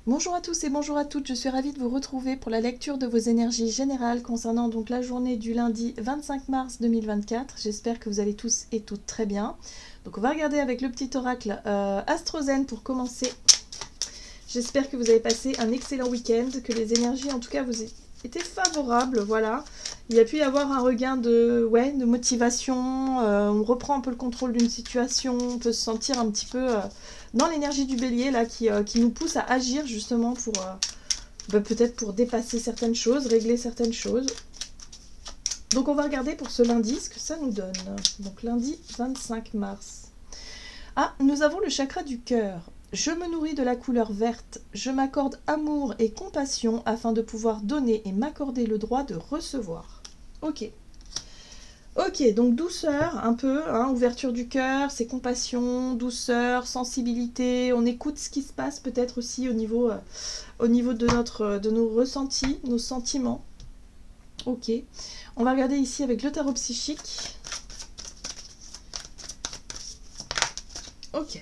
Bonjour à tous et bonjour à toutes, je suis ravie de vous retrouver pour la lecture de vos énergies générales concernant donc la journée du lundi 25 mars 2024. J'espère que vous allez tous et toutes très bien. Donc on va regarder avec le petit oracle AstroZen pour commencer. J'espère que vous avez passé un excellent week-end, que les énergies en tout cas vous étaient favorables, voilà. Il y a pu y avoir un regain de motivation, on reprend un peu le contrôle d'une situation, on peut se sentir un petit peu dans l'énergie du bélier là qui nous pousse à agir justement pour peut-être pour dépasser certaines choses, régler certaines choses. Donc on va regarder pour ce lundi ce que ça nous donne. Donc lundi 25 mars. Ah, nous avons le chakra du cœur. Je me nourris de la couleur verte, je m'accorde amour et compassion afin de pouvoir donner et m'accorder le droit de recevoir. Ok. Ok, donc douceur, un peu, hein, ouverture du cœur, c'est compassion, douceur, sensibilité, on écoute ce qui se passe peut-être aussi au niveau de nos ressentis, nos sentiments. Ok, on va regarder ici avec le tarot psychique. Ok.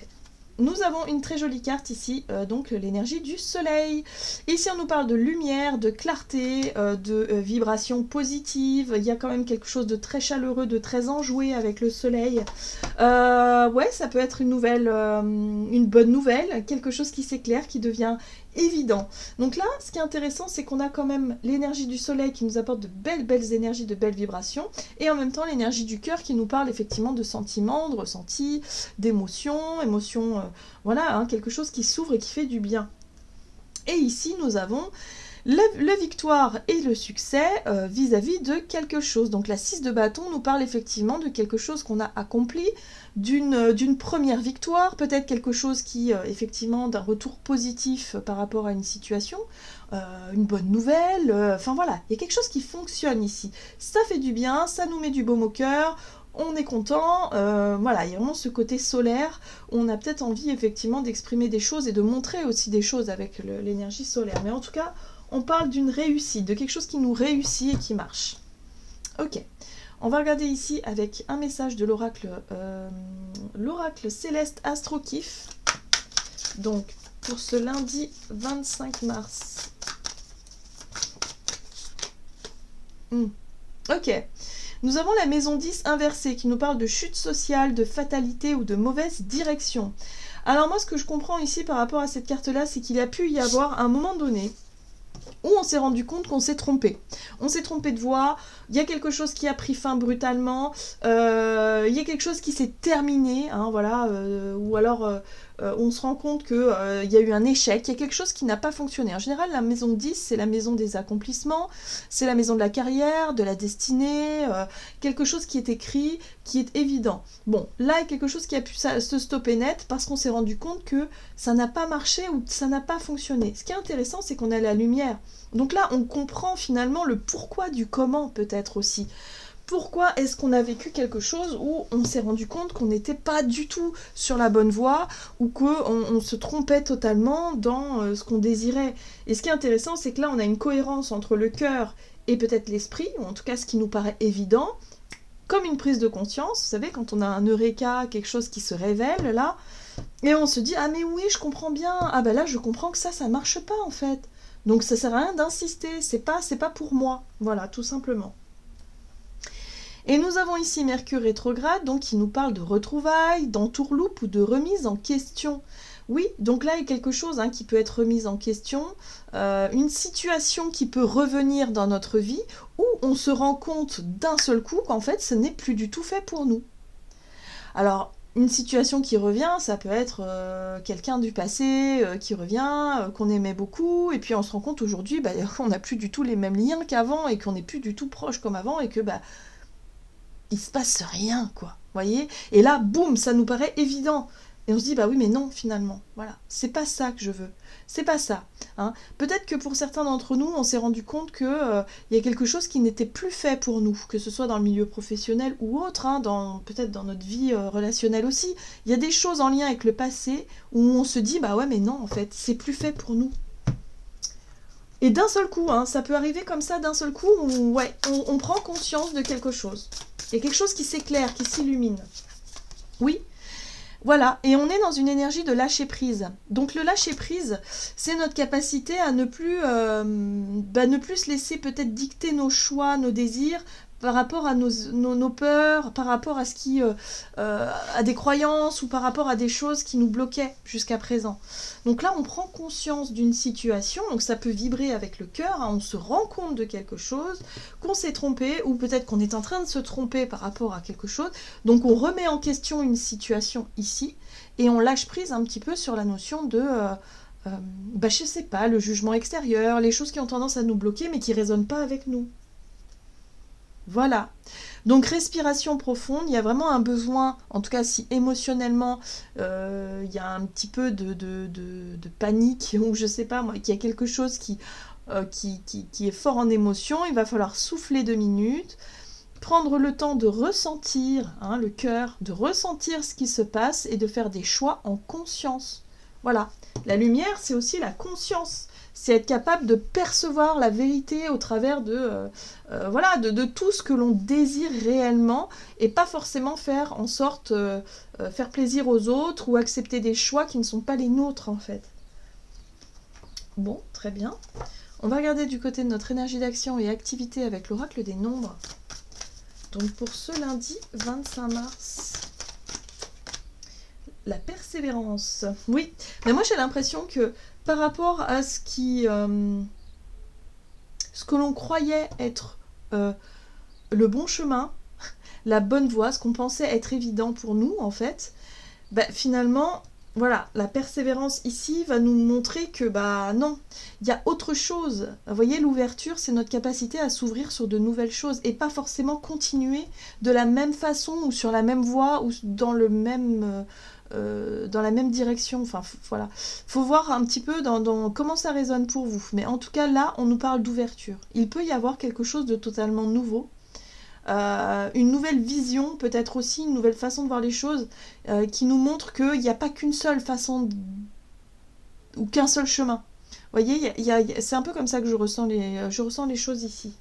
Nous avons une très jolie carte ici, donc l'énergie du soleil. Ici, on nous parle de lumière, de clarté, de vibrations positives. Il y a quand même quelque chose de très chaleureux, de très enjoué avec le soleil. Ouais, ça peut être une bonne nouvelle, quelque chose qui s'éclaire, qui devient évident. Donc là, ce qui est intéressant, c'est qu'on a quand même l'énergie du soleil qui nous apporte de belles énergies, de belles vibrations, et en même temps l'énergie du cœur qui nous parle effectivement de sentiments, de ressentis, d'émotions, voilà, hein, quelque chose qui s'ouvre et qui fait du bien. Et ici, nous avons la victoire et le succès vis-à-vis de quelque chose. Donc la 6 de bâton nous parle effectivement de quelque chose qu'on a accompli, d'une première victoire, peut-être quelque chose qui, effectivement, d'un retour positif par rapport à une situation, une bonne nouvelle, enfin voilà, il y a quelque chose qui fonctionne ici. Ça fait du bien, ça nous met du baume au cœur, on est content, voilà, il y a vraiment ce côté solaire, où on a peut-être envie effectivement d'exprimer des choses et de montrer aussi des choses avec l'énergie solaire. Mais en tout cas, on parle d'une réussite, de quelque chose qui nous réussit et qui marche. Ok, on va regarder ici avec un message de l'oracle céleste Astrokif. Donc, pour ce lundi 25 mars. Ok, nous avons la maison 10 inversée qui nous parle de chute sociale, de fatalité ou de mauvaise direction. Alors moi, ce que je comprends ici par rapport à cette carte-là, c'est qu'il a pu y avoir un moment donné où on s'est rendu compte qu'on s'est trompé. On s'est trompé de voie, il y a quelque chose qui a pris fin brutalement, il y a quelque chose qui s'est terminé, hein, voilà, ou alors on se rend compte qu'il y a eu un échec, il y a quelque chose qui n'a pas fonctionné. En général, la maison 10, c'est la maison des accomplissements, c'est la maison de la carrière, de la destinée, quelque chose qui est écrit, qui est évident. Bon, là, il y a quelque chose qui a pu se stopper net parce qu'on s'est rendu compte que ça n'a pas marché ou ça n'a pas fonctionné. Ce qui est intéressant, c'est qu'on a la lumière. Donc là, on comprend finalement le pourquoi du comment peut-être aussi. Pourquoi est-ce qu'on a vécu quelque chose où on s'est rendu compte qu'on n'était pas du tout sur la bonne voie ou qu'on se trompait totalement dans ce qu'on désirait. Et ce qui est intéressant, c'est que là, on a une cohérence entre le cœur et peut-être l'esprit, ou en tout cas ce qui nous paraît évident, comme une prise de conscience. Vous savez, quand on a un eureka, quelque chose qui se révèle là, et on se dit « Ah mais oui, je comprends bien. Ah ben là, je comprends que ça marche pas en fait. » Donc ça sert à rien d'insister, c'est pas pour moi. Voilà, tout simplement. Et nous avons ici Mercure rétrograde, donc qui nous parle de retrouvailles, d'entourloupe ou de remise en question. Oui, donc là il y a quelque chose qui peut être remise en question, une situation qui peut revenir dans notre vie, où on se rend compte d'un seul coup qu'en fait ce n'est plus du tout fait pour nous. Alors, une situation qui revient, ça peut être quelqu'un du passé qui revient, qu'on aimait beaucoup, et puis on se rend compte aujourd'hui qu'on n'a plus du tout les mêmes liens qu'avant, et qu'on n'est plus du tout proche comme avant, et que il se passe rien, quoi. Voyez ? Et là, boum, ça nous paraît évident. Et on se dit, oui, mais non, finalement. Voilà, c'est pas ça que je veux. C'est pas ça. Hein. Peut-être que pour certains d'entre nous, on s'est rendu compte qu'il y a quelque chose qui n'était plus fait pour nous, que ce soit dans le milieu professionnel ou autre, peut-être dans notre vie relationnelle aussi. Il y a des choses en lien avec le passé où on se dit, ouais, mais non, en fait, c'est plus fait pour nous. Et d'un seul coup, ça peut arriver comme ça, d'un seul coup, où on prend conscience de quelque chose. Il y a quelque chose qui s'éclaire, qui s'illumine. Oui, Voilà, et on est dans une énergie de lâcher prise. Donc le lâcher prise, c'est notre capacité à ne plus se laisser peut-être dicter nos choix, nos désirs, par rapport à nos peurs, par rapport à à des croyances ou par rapport à des choses qui nous bloquaient jusqu'à présent. Donc là, on prend conscience d'une situation, donc ça peut vibrer avec le cœur, hein, on se rend compte de quelque chose, qu'on s'est trompé, ou peut-être qu'on est en train de se tromper par rapport à quelque chose, donc on remet en question une situation ici, et on lâche prise un petit peu sur la notion de... je sais pas, le jugement extérieur, les choses qui ont tendance à nous bloquer mais qui ne résonnent pas avec nous. Voilà. Donc respiration profonde, il y a vraiment un besoin, en tout cas si émotionnellement il y a un petit peu de panique, ou je sais pas moi, qu'il y a quelque chose qui est fort en émotion, il va falloir souffler 2 minutes, prendre le temps de ressentir, hein, le cœur, de ressentir ce qui se passe et de faire des choix en conscience. Voilà. La lumière, c'est aussi la conscience. C'est être capable de percevoir la vérité au travers de tout ce que l'on désire réellement et pas forcément faire en sorte faire plaisir aux autres ou accepter des choix qui ne sont pas les nôtres en fait. Bon, très bien. On va regarder du côté de notre énergie d'action et activité avec l'oracle des nombres. Donc pour ce lundi 25 mars, la persévérance. Oui, mais moi j'ai l'impression que par rapport à ce que l'on croyait être le bon chemin, la bonne voie, ce qu'on pensait être évident pour nous en fait, finalement, voilà, la persévérance ici va nous montrer que non, il y a autre chose. Vous voyez, l'ouverture, c'est notre capacité à s'ouvrir sur de nouvelles choses et pas forcément continuer de la même façon ou sur la même voie ou dans la même direction. Enfin, voilà. Faut voir un petit peu dans comment ça résonne pour vous. Mais en tout cas, là, on nous parle d'ouverture. Il peut y avoir quelque chose de totalement nouveau. Une nouvelle vision, peut-être aussi une nouvelle façon de voir les choses qui nous montre qu'il n'y a pas qu'une seule façon ou qu'un seul chemin. Vous voyez, c'est un peu comme ça que je ressens les choses ici.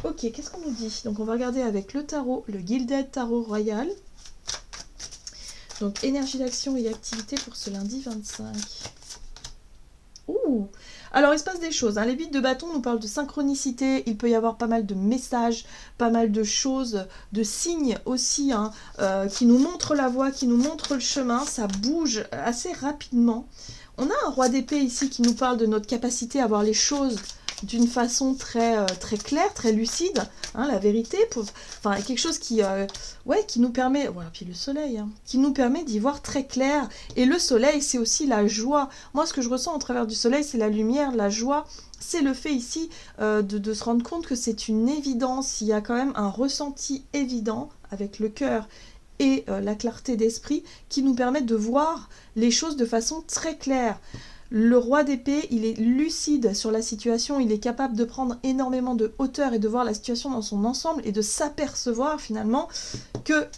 Ok, qu'est-ce qu'on nous dit? Donc on va regarder avec le tarot, le Gilded Tarot Royal. Donc énergie d'action et activité pour ce lundi 25. Ouh! Alors il se passe des choses, hein. Les 8 de bâton nous parlent de synchronicité, il peut y avoir pas mal de messages, pas mal de choses, de signes aussi, hein, qui nous montrent la voie, qui nous montrent le chemin, ça bouge assez rapidement. On a un roi d'épée ici qui nous parle de notre capacité à voir les choses d'une façon très, très claire, très lucide, hein, la vérité, enfin quelque chose qui nous permet, voilà, puis le soleil, hein, qui nous permet d'y voir très clair. Et le soleil, c'est aussi la joie. Moi, ce que je ressens au travers du soleil, c'est la lumière, la joie. C'est le fait ici de se rendre compte que c'est une évidence. Il y a quand même un ressenti évident avec le cœur et la clarté d'esprit qui nous permet de voir les choses de façon très claire. Le roi d'épée, il est lucide sur la situation, il est capable de prendre énormément de hauteur et de voir la situation dans son ensemble et de s'apercevoir finalement que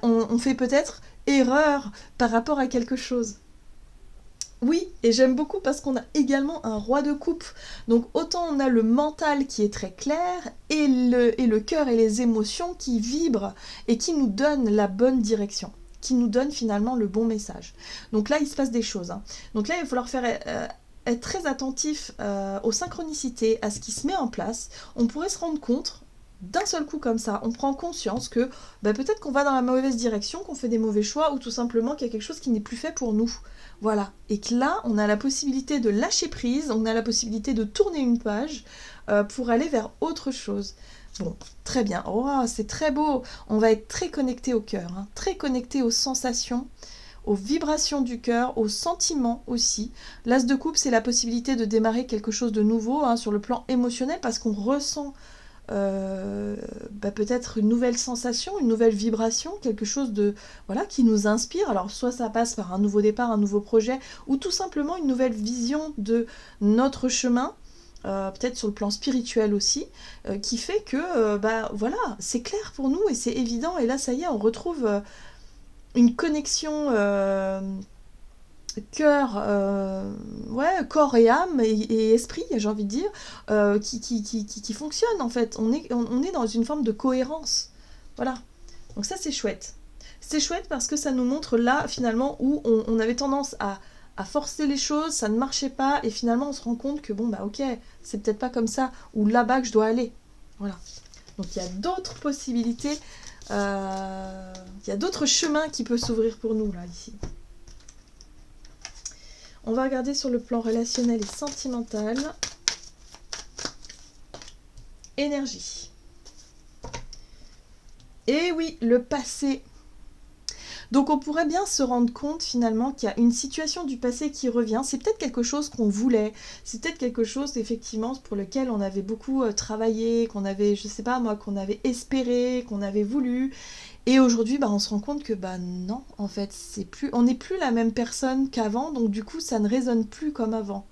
on fait peut-être erreur par rapport à quelque chose. Oui, et j'aime beaucoup parce qu'on a également un roi de coupe. Donc autant on a le mental qui est très clair et le cœur et les émotions qui vibrent et qui nous donnent la bonne direction, qui nous donne finalement le bon message. Donc là, il se passe des choses, hein. Donc là, il va falloir être très attentif aux synchronicités, à ce qui se met en place. On pourrait se rendre compte, d'un seul coup comme ça, on prend conscience que peut-être qu'on va dans la mauvaise direction, qu'on fait des mauvais choix, ou tout simplement qu'il y a quelque chose qui n'est plus fait pour nous. Voilà. Et que là, on a la possibilité de lâcher prise, on a la possibilité de tourner une page pour aller vers autre chose. Bon, très bien. Oh, c'est très beau. On va être très connecté au cœur, hein, très connecté aux sensations, aux vibrations du cœur, aux sentiments aussi. L'as de coupe, c'est la possibilité de démarrer quelque chose de nouveau, hein, sur le plan émotionnel, parce qu'on ressent peut-être une nouvelle sensation, une nouvelle vibration, quelque chose de qui nous inspire. Alors soit ça passe par un nouveau départ, un nouveau projet, ou tout simplement une nouvelle vision de notre chemin. Peut-être sur le plan spirituel aussi, qui fait que c'est clair pour nous et c'est évident, et là ça y est, on retrouve une connexion corps et âme et esprit, j'ai envie de dire, qui fonctionne en fait. On est dans une forme de cohérence. Voilà. Donc ça c'est chouette. C'est chouette parce que ça nous montre là, finalement, où on avait tendance à forcer les choses, ça ne marchait pas, et finalement on se rend compte que bon bah ok, c'est peut-être pas comme ça, ou là-bas que je dois aller. Voilà. Donc il y a d'autres possibilités, il y a d'autres chemins qui peuvent s'ouvrir pour nous là, ici. On va regarder sur le plan relationnel et sentimental. Énergie. Et oui, le passé. Donc on pourrait bien se rendre compte finalement qu'il y a une situation du passé qui revient. C'est peut-être quelque chose qu'on voulait, c'est peut-être quelque chose effectivement pour lequel on avait beaucoup travaillé, qu'on avait, je sais pas moi, qu'on avait espéré, qu'on avait voulu. Et aujourd'hui, bah, on se rend compte que bah non, en fait, on n'est plus la même personne qu'avant, donc du coup ça ne résonne plus comme avant.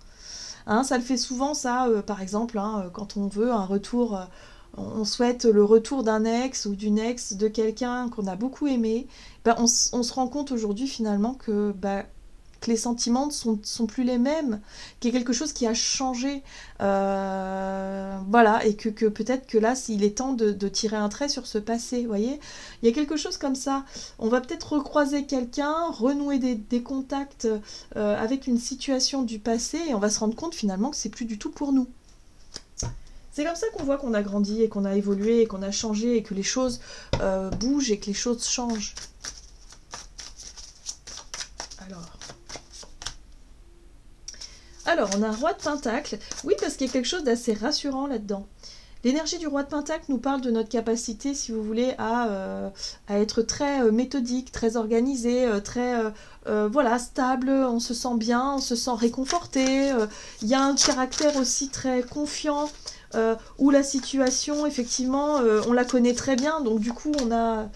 Hein, ça le fait souvent ça, par exemple, hein, quand on veut un retour, on souhaite le retour d'un ex ou d'une ex de quelqu'un qu'on a beaucoup aimé, ben on se rend compte aujourd'hui finalement que les sentiments sont plus les mêmes, qu'il y a quelque chose qui a changé, voilà, et que peut-être que là, il est temps de tirer un trait sur ce passé, vous voyez. Il y a quelque chose comme ça. On va peut-être recroiser quelqu'un, renouer des contacts avec une situation du passé, et on va se rendre compte finalement que c'est plus du tout pour nous. C'est comme ça qu'on voit qu'on a grandi et qu'on a évolué et qu'on a changé et que les choses bougent et que les choses changent. Alors, on a un roi de Pentacle. Oui, parce qu'il y a quelque chose d'assez rassurant là-dedans. L'énergie du roi de Pentacle nous parle de notre capacité, si vous voulez, à être très méthodique, très organisé, très voilà, stable, on se sent bien, on se sent réconforté. Il y a un caractère aussi très confiant, où la situation, effectivement, on la connaît très bien, donc du coup, on a...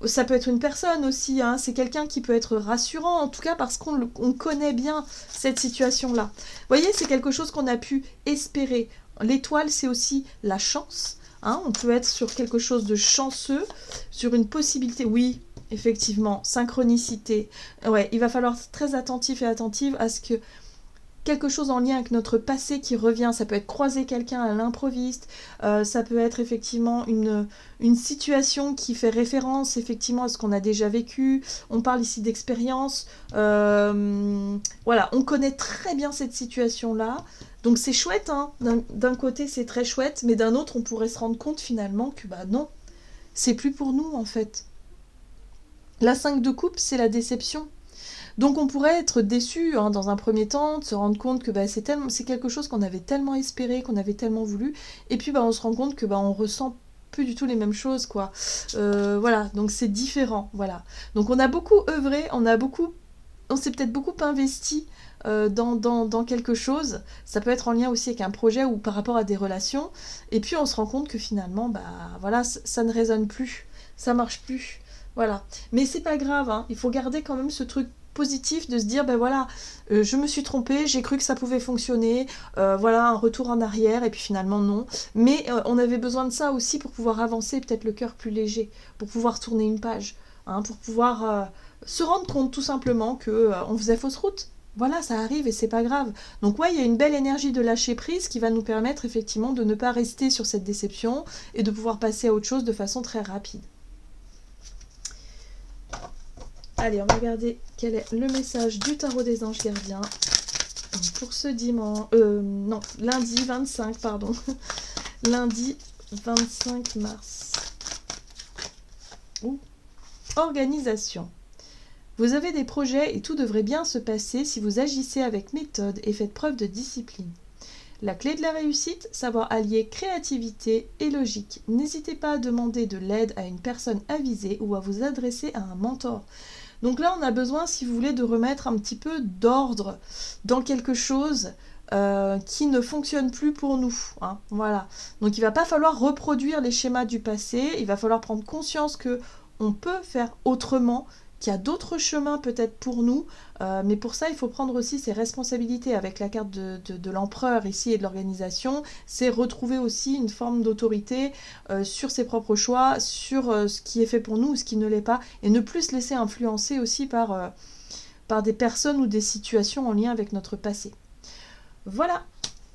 ça peut être une personne aussi, hein, c'est quelqu'un qui peut être rassurant, en tout cas parce qu'on connaît bien cette situation-là. Vous voyez, c'est quelque chose qu'on a pu espérer. L'étoile, c'est aussi la chance. Hein, on peut être sur quelque chose de chanceux, sur une possibilité. Oui, effectivement, synchronicité. Ouais, il va falloir être très attentif et attentive à ce que quelque chose en lien avec notre passé qui revient, ça peut être croiser quelqu'un à l'improviste, ça peut être effectivement une situation qui fait référence effectivement à ce qu'on a déjà vécu, on parle ici d'expérience, voilà, on connaît très bien cette situation-là, donc c'est chouette, hein. D'un côté c'est très chouette, mais d'un autre on pourrait se rendre compte finalement que bah non, c'est plus pour nous en fait. La 5 de coupe, c'est la déception. Donc on pourrait être déçu hein, dans un premier temps, de se rendre compte que bah, c'est quelque chose qu'on avait tellement espéré, qu'on avait tellement voulu, et puis bah, on se rend compte que bah, on ressent plus du tout les mêmes choses, quoi. Voilà, donc c'est différent, voilà. Donc on a beaucoup œuvré, on s'est peut-être beaucoup investi dans quelque chose. Ça peut être en lien aussi avec un projet ou par rapport à des relations, et puis on se rend compte que finalement, bah voilà, ça ne résonne plus, ça marche plus. Voilà. Mais c'est pas grave, hein. Il faut garder quand même ce truc positif de se dire ben voilà, je me suis trompée, j'ai cru que ça pouvait fonctionner, voilà un retour en arrière et puis finalement non, mais on avait besoin de ça aussi pour pouvoir avancer, peut-être le cœur plus léger, pour pouvoir tourner une page, hein, pour pouvoir se rendre compte tout simplement que on faisait fausse route. Voilà, ça arrive et c'est pas grave. Donc ouais, il y a une belle énergie de lâcher prise qui va nous permettre effectivement de ne pas rester sur cette déception et de pouvoir passer à autre chose de façon très rapide. Allez, on va regarder quel est le message du tarot des anges gardiens pour ce dimanche. Non, lundi 25, pardon. Lundi 25 mars. Ouh. Organisation. Vous avez des projets et tout devrait bien se passer si vous agissez avec méthode et faites preuve de discipline. La clé de la réussite, savoir allier créativité et logique. N'hésitez pas à demander de l'aide à une personne avisée ou à vous adresser à un mentor. Donc là, on a besoin, si vous voulez, de remettre un petit peu d'ordre dans quelque chose qui ne fonctionne plus pour nous. Hein, voilà. Donc il ne va pas falloir reproduire les schémas du passé, il va falloir prendre conscience qu'on peut faire autrement, qu'il y a d'autres chemins peut-être pour nous, mais pour ça il faut prendre aussi ses responsabilités avec la carte de l'empereur ici et de l'organisation, c'est retrouver aussi une forme d'autorité sur ses propres choix, sur ce qui est fait pour nous ou ce qui ne l'est pas, et ne plus se laisser influencer aussi par des personnes ou des situations en lien avec notre passé. Voilà,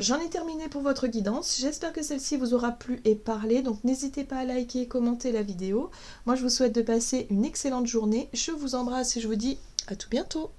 j'en ai terminé pour votre guidance. J'espère que celle-ci vous aura plu et parlé. Donc n'hésitez pas à liker et commenter la vidéo. Moi je vous souhaite de passer une excellente journée. Je vous embrasse et je vous dis à tout bientôt.